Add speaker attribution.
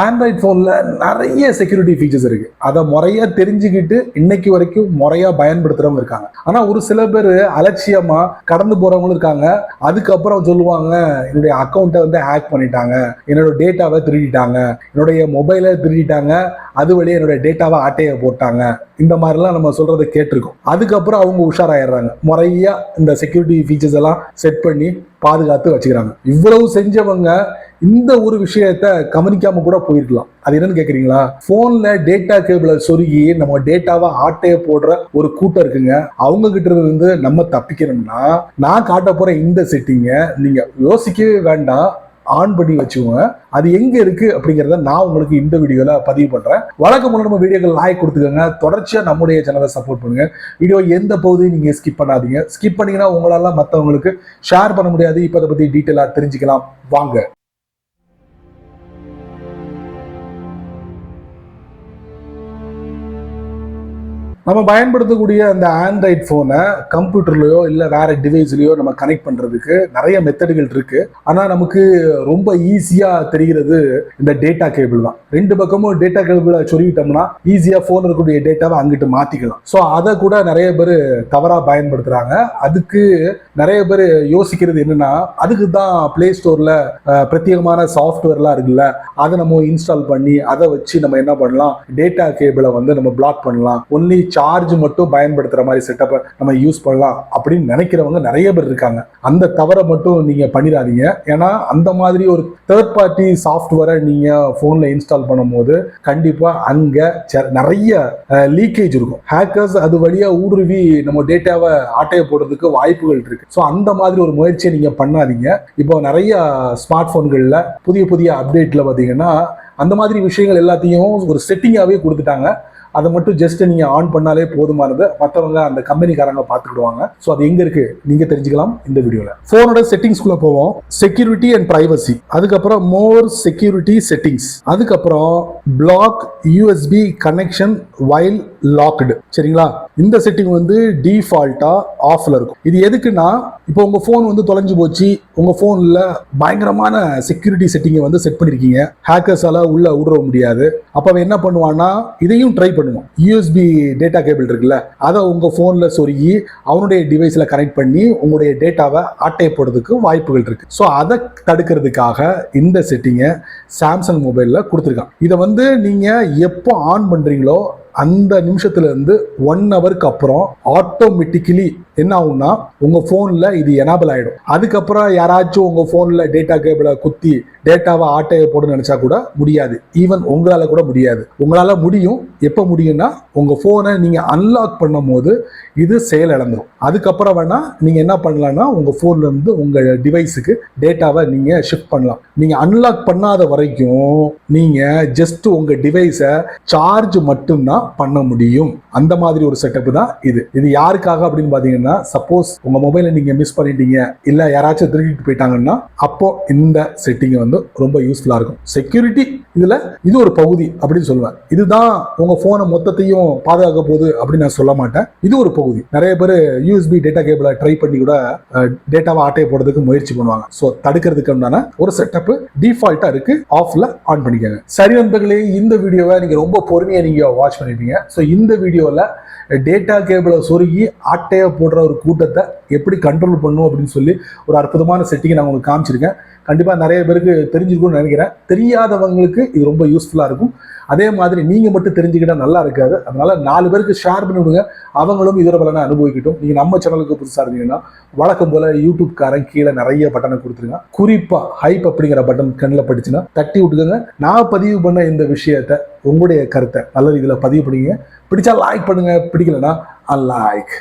Speaker 1: Android ஃபோனில் நிறைய security features இருக்குது. அதை முறையாக தெரிஞ்சுக்கிட்டு இன்னைக்கு வரைக்கும் முறையாக பயன்படுத்துகிறவங்க இருக்காங்க. ஆனால் ஒரு சில பேர் அலட்சியமாக கடந்து போகிறவங்களும் இருக்காங்க. அதுக்கப்புறம் சொல்லுவாங்க, என்னுடைய அக்கௌண்ட்டை வந்து ஹேக் பண்ணிட்டாங்க, என்னோட டேட்டாவை திருடிட்டாங்க, என்னுடைய மொபைலை திருடிட்டாங்க, அது வழியாக என்னுடைய டேட்டாவை ஆட்டையை போட்டாங்க. இந்த மாதிரிலாம் நம்ம சொல்கிறத கேட்டிருக்கோம். அதுக்கப்புறம் அவங்க உஷாராயிடுறாங்க, முறையாக இந்த செக்யூரிட்டி ஃபீச்சர்ஸ் எல்லாம் செட் பண்ணி பாதுகாத்து வச்சுக்கிறாங்க. இவ்வளவு செஞ்சவங்க இந்த ஒரு விஷயத்த கவனிக்காம கூட போயிருக்கலாம். அது என்னன்னு கேக்குறீங்களா? போன்ல டேட்டா கேபிளை சொருகி நம்ம டேட்டாவை ஆட்டைய போடுற ஒரு கூட்டம் இருக்குங்க. அவங்க கிட்ட இருந்து நம்ம தப்பிக்கணும்னா நான் காட்ட போற இந்த செட்டிங்கை நீங்க யோசிக்கவே வேண்டாம், ஆன் பண்ணி வச்சுக்கோங்க. அது எங்க இருக்கு அப்படிங்கறத நான் உங்களுக்கு இந்த வீடியோல பதிவு பண்றேன். வழக்கம் போல நம்ம வீடியோக்கள் லைக் கொடுத்துக்கோங்க. தொடர்ச்சியா நம்முடைய சேனலை சப்போர்ட் பண்ணுங்க. வீடியோ எந்த பகுதியும் நீங்க ஸ்கிப் பண்ணாதீங்க. ஸ்கிப் பண்ணீங்கன்னா உங்களால மற்றவங்களுக்கு ஷேர் பண்ண முடியாது. இப்ப அதை பத்தி டீட்டெயிலா தெரிஞ்சுக்கலாம் வாங்க. நம்ம பயன்படுத்தக்கூடிய அந்த ஆண்ட்ராய்ட் ஃபோனை கம்ப்யூட்டர்லையோ இல்லை வேற டிவைஸ்லையோ நம்ம கனெக்ட் பண்ணுறதுக்கு நிறைய மெத்தடுகள் இருக்கு. ஆனால் நமக்கு ரொம்ப ஈஸியாக தெரிகிறது இந்த டேட்டா கேபிள் தான். ரெண்டு பக்கமும் டேட்டா கேபிளை சொருவிட்டோம்னா ஈஸியாக ஃபோன் இருக்கக்கூடிய டேட்டாவை அங்கிட்டு மாற்றிக்கலாம். ஸோ அதை கூட நிறைய பேர் தவறாக பயன்படுத்துகிறாங்க. அதுக்கு நிறைய பேர் யோசிக்கிறது என்னன்னா, அதுக்கு தான் பிளே ஸ்டோரில் பிரத்யேகமான சாஃப்ட்வேர்லாம் இருக்குல்ல, அதை நம்ம இன்ஸ்டால் பண்ணி அதை வச்சு நம்ம என்ன பண்ணலாம், டேட்டா கேபிளை வந்து நம்ம பிளாக் பண்ணலாம், ஒன்லி சார்ஜ் மட்டும் பயன்படுத்துற மாதிரி செட்டப்பை நம்ம யூஸ் பண்ணலாம் அப்படின்னு நினைக்கிறவங்க நிறைய பேர் இருக்காங்க. அந்த தவறை மட்டும் நீங்க பண்ணிடாதீங்க. ஏன்னா அந்த மாதிரி ஒரு தேர்ட் பார்ட்டி சாஃப்ட்வேரை நீங்க போன்ல இன்ஸ்டால் பண்ணும்போது கண்டிப்பா அங்க நிறைய லீக்கேஜ் இருக்கும். ஹேக்கர்ஸ் அது வழியா ஊடுருவி நம்ம டேட்டாவை ஆட்டைய போடுறதுக்கு வாய்ப்புகள் இருக்கு. ஸோ அந்த மாதிரி ஒரு முயற்சியை நீங்க பண்ணாதீங்க. இப்போ நிறைய ஸ்மார்ட் போன்கள்ல புதிய புதிய அப்டேட்ல பாத்தீங்கன்னா அந்த மாதிரி விஷயங்கள் எல்லாத்தையும் ஒரு செட்டிங்காவே கொடுத்துட்டாங்க. அதை மட்டும் ஜஸ்ட் நீங்க ஆன் பண்ணாலே போதுமானது. மற்றவங்க அந்த கம்பெனிக்காரங்க பார்த்துக்கிடுவாங்க. ஸோ அது எங்க இருக்கு நீங்க தெரிஞ்சுக்கலாம் இந்த வீடியோல. போனோட செட்டிங்ஸ்குள்ள போவோம். செக்யூரிட்டி அண்ட் பிரைவசி, அதுக்கப்புறம் மோர் செக்யூரிட்டி செட்டிங்ஸ், அதுக்கப்புறம் block USB connection while locked. சரிங்களா? இந்த செட்டிங் வந்து டிஃபால்ட்டா ஆஃப்ல இருக்கும். இது எதுக்குன்னா, இப்போ உங்க போன் வந்து தொலைஞ்சு போச்சு, உங்க போன்ல பயங்கரமான செக்யூரிட்டி செட்டிங்கை வந்து செட் பண்ணிருக்கீங்க, ஹேக்கர்ஸால உள்ள விட முடியாது. அப்ப அவன் என்ன பண்ணுவான்னா இதையும் ட்ரை பண்ணுவான். யூஎஸ்பி டேட்டா கேபிள் இருக்குல்ல, அதை உங்க போன்ல சொருகி அவனுடைய டிவைஸ்ல கனெக்ட் பண்ணி உங்களுடைய டேட்டாவை ஆட்டை போடுறதுக்கு வாய்ப்புகள் இருக்கு. ஸோ அதை தடுக்கிறதுக்காக இந்த செட்டிங்கை சாம்சங் மொபைல்ல கொடுத்துருக்கான். இதை வந்து நீங்க எப்போ ஆன் பண்றீங்களோ அந்த நிமிஷத்துல இருந்து 1 ஹவருக்கு அப்புறம் ஆட்டோமேட்டிக்கலி என்ன ஆகும்னா உங்க போன்ல இது எனேபிள் ஆயிடும். அதுக்கப்புறம் யாராச்சும் உங்க போன்ல டேட்டா கேபிளை குத்தி டேட்டாவை ஆட்டையை போட நினைச்சா கூட முடியாது. ஈவன் உங்களால கூட முடியாது. உங்களால முடியும். எப்ப முடியும்னா உங்க போனை நீங்க அன்லாக் பண்ணும் போது இது செயல் இழந்துடும். அதுக்கப்புறம் வேணா நீங்க என்ன பண்ணலாம்னா உங்க போன்ல இருந்து உங்க டிவைஸுக்கு டேட்டாவை நீங்க ஷிஃப்ட் பண்ணலாம். நீங்க அன்லாக் பண்ணாத வரைக்கும் நீங்க ஜஸ்ட் உங்க டிவைஸை சார்ஜ் மட்டும்தான் பண்ண முடியும். அந்த மாதிரி ஒரு செட்டப் தான் இது. இது யாருக்காக அப்படின்னு பாத்தீங்கன்னா, சப்போஸ் உங்க மொபைலை நீங்க மிஸ் பண்ணிட்டீங்க, இல்ல யாராச்சும் திருடிட்டு போயிட்டாங்கன்னா அப்போ இந்த செட்டிங் வந்து ரொம்ப யூஸ்ஃபுல்லா இருக்கும். செக்யூரிட்டி இதுல இது ஒரு பகுதி அப்படின்னு சொல்லுவேன். இதுதான் உங்க போனை மொத்தத்தையும் பாதுகாக்க போகுது அப்படின்னு நான் சொல்ல மாட்டேன். இது ஒரு பகுதி. நிறைய பேர் யூஎஸ்பி டேட்டா கேபிளை ட்ரை பண்ணி கூட டேட்டாவை ஆட்டையை போடுறதுக்கு முயற்சி பண்ணுவாங்க. ஸோ தடுக்கிறதுக்கு ஒரு செட்டப் டிஃபால்ட்டா இருக்கு. ஆஃப்ல ஆன் பண்ணிக்கங்க. சரி நண்பர்களே, இந்த வீடியோவை நீங்க ரொம்ப பொறுமையா நீங்க வாட்ச் பண்ணிருப்பீங்க. ஸோ இந்த வீடியோல டேட்டா கேபிளை சொருகி ஆட்டையை போடுற ஒரு கூட்டத்தை எப்படி கண்ட்ரோல் பண்ணும் அப்படின்னு சொல்லி ஒரு அற்புதமான செட்டிங்கை நான் உங்களுக்கு காமிச்சிருக்கேன். கண்டிப்பாக நிறைய பேருக்கு தெரிஞ்சிருக்கும்னு நினைக்கிறேன். தெரியாதவங்களுக்கு இது ரொம்ப யூஸ்ஃபுல்லாக இருக்கும். அதே மாதிரி நீங்கள் மட்டும் தெரிஞ்சுக்கிட்டால் நல்லா இருக்காது. அதனால 4 பேருக்கு ஷேர் பண்ணி விடுங்க, அவங்களும் இதோட பலனை அனுபவிக்கட்டும். நீங்கள் நம்ம சேனலுக்கு புதுசாக இருந்தீங்கன்னா வழக்கம் போல யூடியூப்காரன் கீழே நிறைய பட்டனை கொடுத்துருங்க. குறிப்பாக ஹைப் அப்படிங்கிற பட்டன் கண்ணில் படிச்சுன்னா தட்டி விட்டுக்கோங்க. நான் பதிவு பண்ண இந்த விஷயத்தை உங்களுடைய கருத்தை நல்ல இதில் பதிவு பண்ணிங்க. பிடிச்சா லைக் பண்ணுங்க, பிடிக்கலன்னா அன்லைக்.